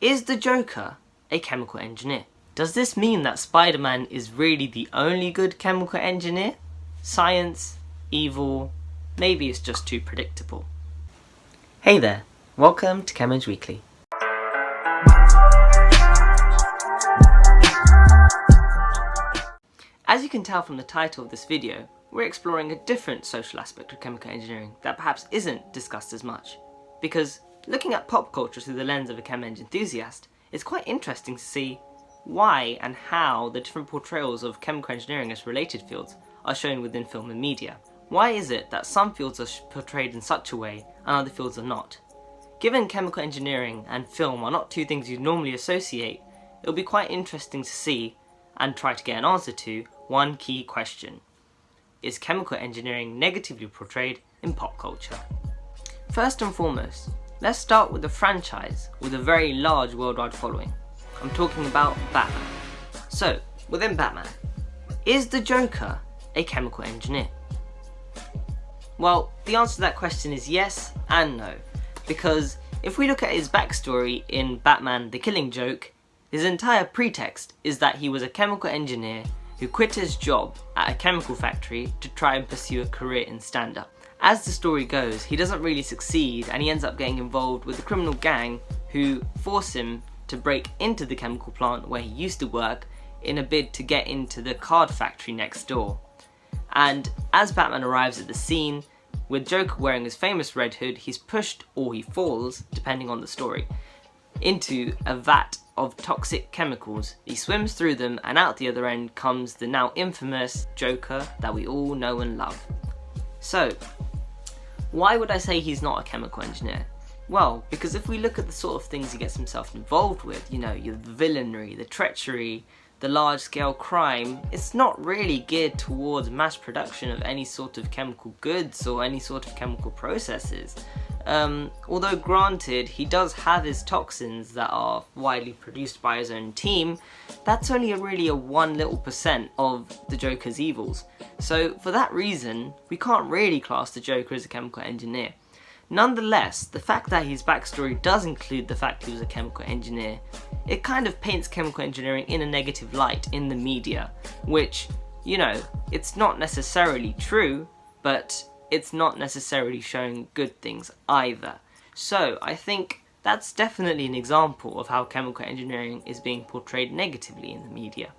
Is the Joker a chemical engineer? Does this mean that Spider-Man is really the only good chemical engineer? Science, evil, maybe it's just too predictable. Hey there, welcome to Chem Eng Weekly. As you can tell from the title of this video, we're exploring a different social aspect of chemical engineering that perhaps isn't discussed as much. Because looking at pop culture through the lens of a chem eng enthusiast, it's quite interesting to see why and how the different portrayals of chemical engineering as related fields are shown within film and media. Why is it that some fields are portrayed in such a way and other fields are not? Given chemical engineering and film are not two things you'd normally associate, it'll be quite interesting to see and try to get an answer to one key question. Is chemical engineering negatively portrayed in pop culture? First and foremost, let's start with a franchise with a very large worldwide following. I'm talking about Batman. So, within Batman, is the Joker a chemical engineer? Well, the answer to that question is yes and no, because if we look at his backstory in Batman the Killing Joke, his entire pretext is that he was a chemical engineer who quit his job at a chemical factory to try and pursue a career in stand-up. As the story goes, he doesn't really succeed and he ends up getting involved with a criminal gang who force him to break into the chemical plant where he used to work in a bid to get into the card factory next door. And as Batman arrives at the scene, with Joker wearing his famous red hood, he's pushed, or he falls, depending on the story, into a vat of toxic chemicals. He swims through them and out the other end comes the now infamous Joker that we all know and love. So, why would I say he's not a chemical engineer? Well, because if we look at the sort of things he gets himself involved with, the villainy, the treachery, the large-scale crime, it's not really geared towards mass production of any sort of chemical goods or any sort of chemical processes. Although granted, he does have his toxins that are widely produced by his own team, that's only really a 1% of the Joker's evils. So for that reason, we can't really class the Joker as a chemical engineer. Nonetheless, the fact that his backstory does include the fact he was a chemical engineer, it kind of paints chemical engineering in a negative light in the media, which, it's not necessarily true, but it's not necessarily showing good things either. So I think that's definitely an example of how chemical engineering is being portrayed negatively in the media.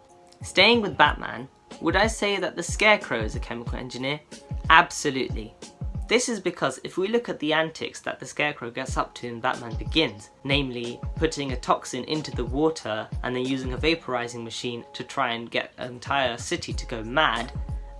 Staying with Batman, would I say that the Scarecrow is a chemical engineer? Absolutely. This is because if we look at the antics that the Scarecrow gets up to in Batman Begins, namely putting a toxin into the water and then using a vaporizing machine to try and get an entire city to go mad,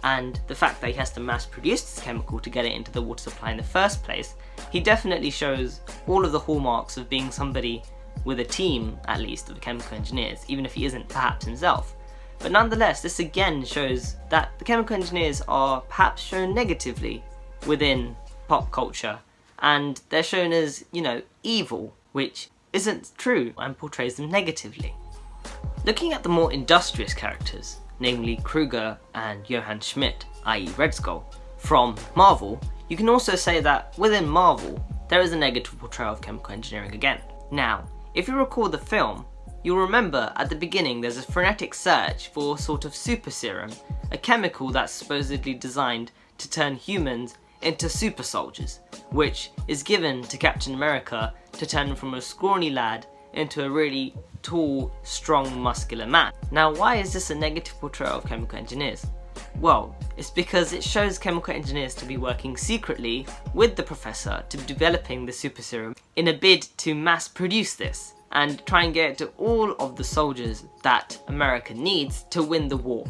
and the fact that he has to mass produce this chemical to get it into the water supply in the first place, he definitely shows all of the hallmarks of being somebody with a team, at least, of chemical engineers, even if he isn't perhaps himself. But nonetheless, this again shows that the chemical engineers are perhaps shown negatively within pop culture, and they're shown as, evil, which isn't true and portrays them negatively. Looking at the more industrious characters, namely Kruger and Johann Schmidt, i.e. Red Skull, from Marvel, you can also say that within Marvel, there is a negative portrayal of chemical engineering again. Now, if you recall the film, you'll remember at the beginning there's a frenetic search for a sort of super serum, a chemical that's supposedly designed to turn humans into super soldiers, which is given to Captain America to turn him from a scrawny lad into a really tall, strong, muscular man. Now, why is this a negative portrayal of chemical engineers? Well, it's because it shows chemical engineers to be working secretly with the professor to developing the super serum in a bid to mass produce this and try and get it to all of the soldiers that America needs to win the war.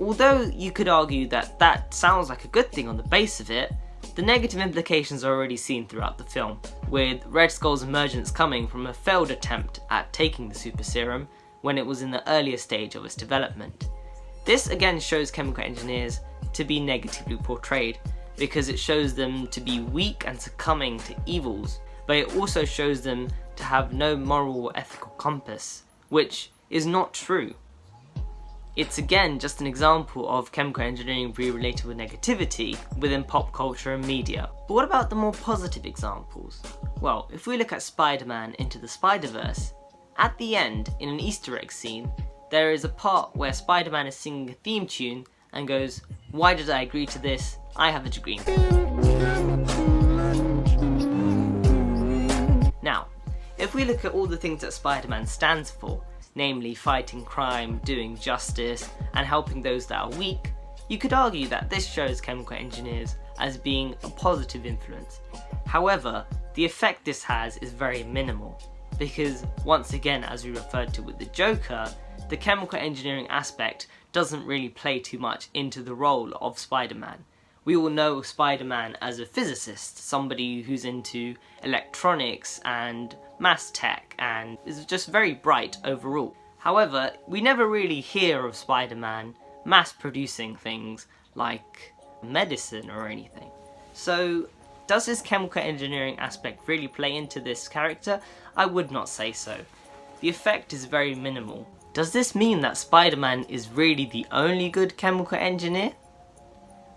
Although you could argue that that sounds like a good thing on the base of it, the negative implications are already seen throughout the film, with Red Skull's emergence coming from a failed attempt at taking the super serum when it was in the earlier stage of its development. This again shows chemical engineers to be negatively portrayed because it shows them to be weak and succumbing to evils, but it also shows them to have no moral or ethical compass, which is not true. It's again just an example of chemical engineering being related with negativity within pop culture and media. But what about the more positive examples? Well, if we look at Spider-Man Into the Spider-Verse, At the end, in an Easter egg scene, there is a part where Spider-Man is singing a theme tune and goes, "Why did I agree to this? I have a degree." Now, if we look at all the things that Spider-Man stands for, namely fighting crime, doing justice, and helping those that are weak, you could argue that this shows chemical engineers as being a positive influence. However, the effect this has is very minimal, because once again, as we referred to with the Joker, the chemical engineering aspect doesn't really play too much into the role of Spider-Man. We all know Spider-Man as a physicist, somebody who's into electronics and maths tech and is just very bright overall. However, we never really hear of Spider-Man mass producing things like medicine or anything. So, does this chemical engineering aspect really play into this character? I would not say so. The effect is very minimal. Does this mean that Spider-Man is really the only good chemical engineer?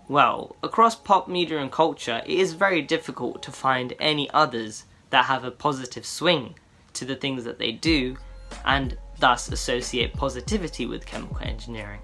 Well, across pop media and culture, it is very difficult to find any others that have a positive swing to the things that they do and thus associate positivity with chemical engineering.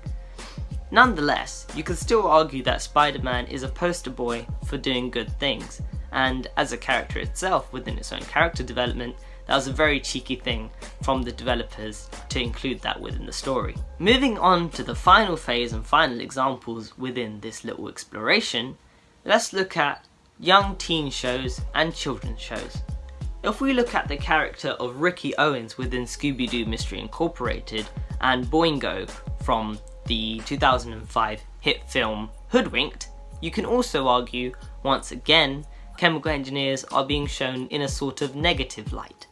Nonetheless, you can still argue that Spider-Man is a poster boy for doing good things, and as a character itself within its own character development, that was a very cheeky thing from the developers to include that within the story. Moving on to the final phase and final examples within this little exploration, let's look at young teen shows and children's shows. If we look at the character of Ricky Owens within Scooby-Doo Mystery Incorporated and Boingo from the 2005 hit film Hoodwinked, you can also argue, once again, chemical engineers are being shown in a sort of negative light.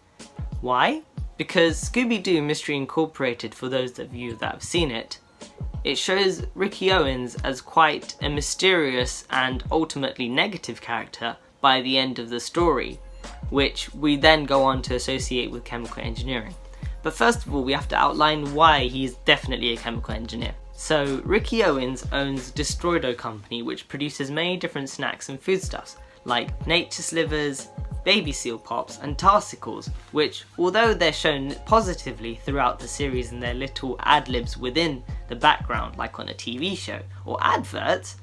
Why? Because Scooby-Doo Mystery Incorporated, for those of you that have seen it, it shows Ricky Owens as quite a mysterious and ultimately negative character by the end of the story, which we then go on to associate with chemical engineering. But first of all, we have to outline why he is definitely a chemical engineer. So, Ricky Owens owns Destroido Company, which produces many different snacks and foodstuffs, like nature slivers, baby seal pops and tarsicles, which, although they're shown positively throughout the series in their little ad-libs within the background, like on a TV show or adverts,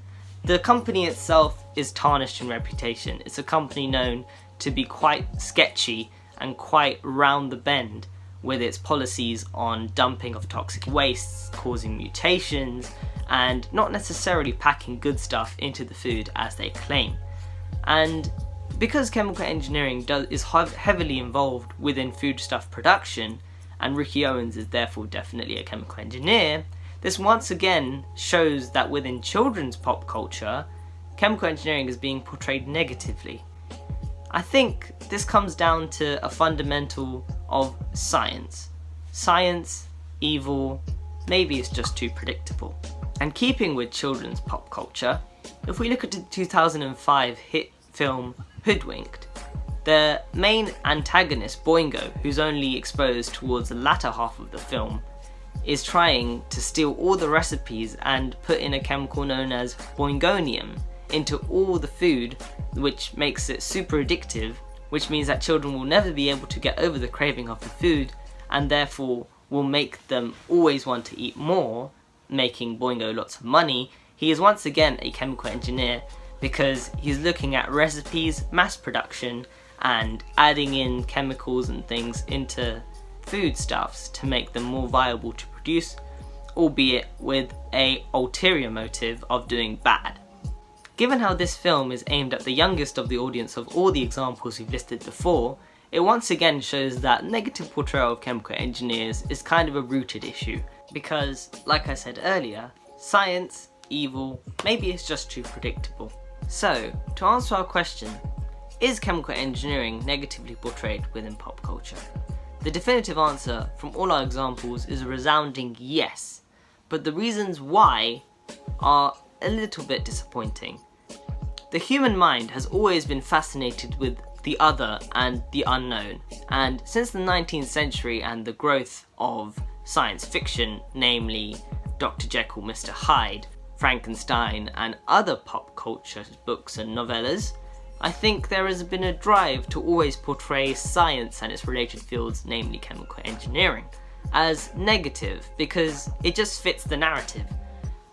the company itself is tarnished in reputation. It's a company known to be quite sketchy and quite round the bend with its policies on dumping of toxic wastes, causing mutations, and not necessarily packing good stuff into the food as they claim. And because chemical engineering is heavily involved within foodstuff production, and Ricky Owens is therefore definitely a chemical engineer, this once again shows that within children's pop culture, chemical engineering is being portrayed negatively. I think this comes down to a fundamental of science. Science, evil, maybe it's just too predictable. And keeping with children's pop culture, if we look at the 2005 hit film Hoodwinked, the main antagonist, Boingo, who's only exposed towards the latter half of the film, is trying to steal all the recipes and put in a chemical known as boingonium into all the food, which makes it super addictive, which means that children will never be able to get over the craving of the food and therefore will make them always want to eat more, making Boingo lots of money. He is once again a chemical engineer because he's looking at recipes, mass production, and adding in chemicals and things into foodstuffs to make them more viable to produce, albeit with a ulterior motive of doing bad. Given how this film is aimed at the youngest of the audience of all the examples we've listed before, it once again shows that negative portrayal of chemical engineers is kind of a rooted issue, because, like I said earlier, science, evil, maybe it's just too predictable. So, to answer our question, is chemical engineering negatively portrayed within pop culture? The definitive answer from all our examples is a resounding yes, but the reasons why are a little bit disappointing. The human mind has always been fascinated with the other and the unknown, and since the 19th century and the growth of science fiction, namely Dr. Jekyll, Mr. Hyde, Frankenstein and other pop culture books and novellas, I think there has been a drive to always portray science and its related fields, namely chemical engineering, as negative because it just fits the narrative.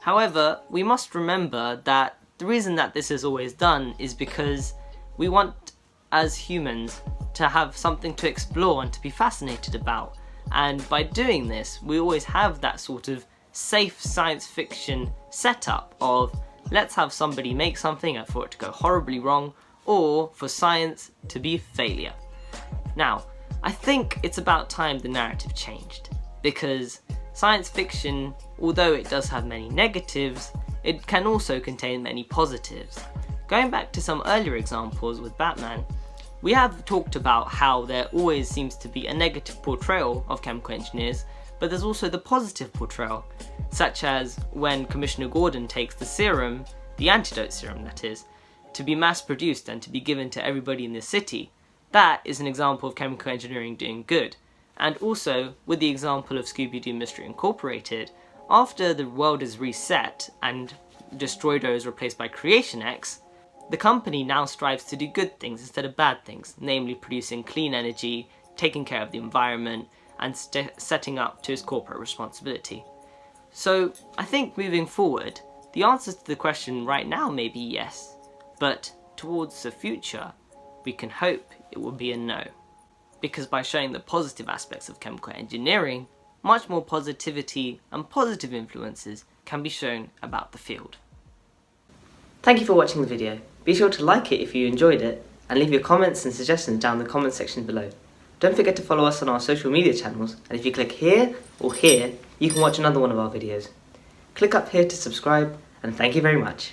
However, we must remember that the reason that this is always done is because we want, as humans, to have something to explore and to be fascinated about. And by doing this, we always have that sort of safe science fiction setup of let's have somebody make something and for it to go horribly wrong, or for science to be a failure. Now, I think it's about time the narrative changed, because science fiction, although it does have many negatives, it can also contain many positives. Going back to some earlier examples with Batman, we have talked about how there always seems to be a negative portrayal of chemical engineers, but there's also the positive portrayal, such as when Commissioner Gordon takes the serum, the antidote serum that is, to be mass produced and to be given to everybody in the city. That is an example of chemical engineering doing good. And also, with the example of Scooby-Doo Mystery Incorporated, after the world is reset and Destroido is replaced by Creation X, the company now strives to do good things instead of bad things, namely producing clean energy, taking care of the environment, and setting up to its corporate responsibility. So, I think moving forward, the answer to the question right now may be yes, but towards the future, we can hope it will be a no. Because by showing the positive aspects of chemical engineering, much more positivity and positive influences can be shown about the field. Thank you for watching the video. Be sure to like it if you enjoyed it, and leave your comments and suggestions down in the comment section below. Don't forget to follow us on our social media channels, and if you click here or here, you can watch another one of our videos. Click up here to subscribe, and thank you very much.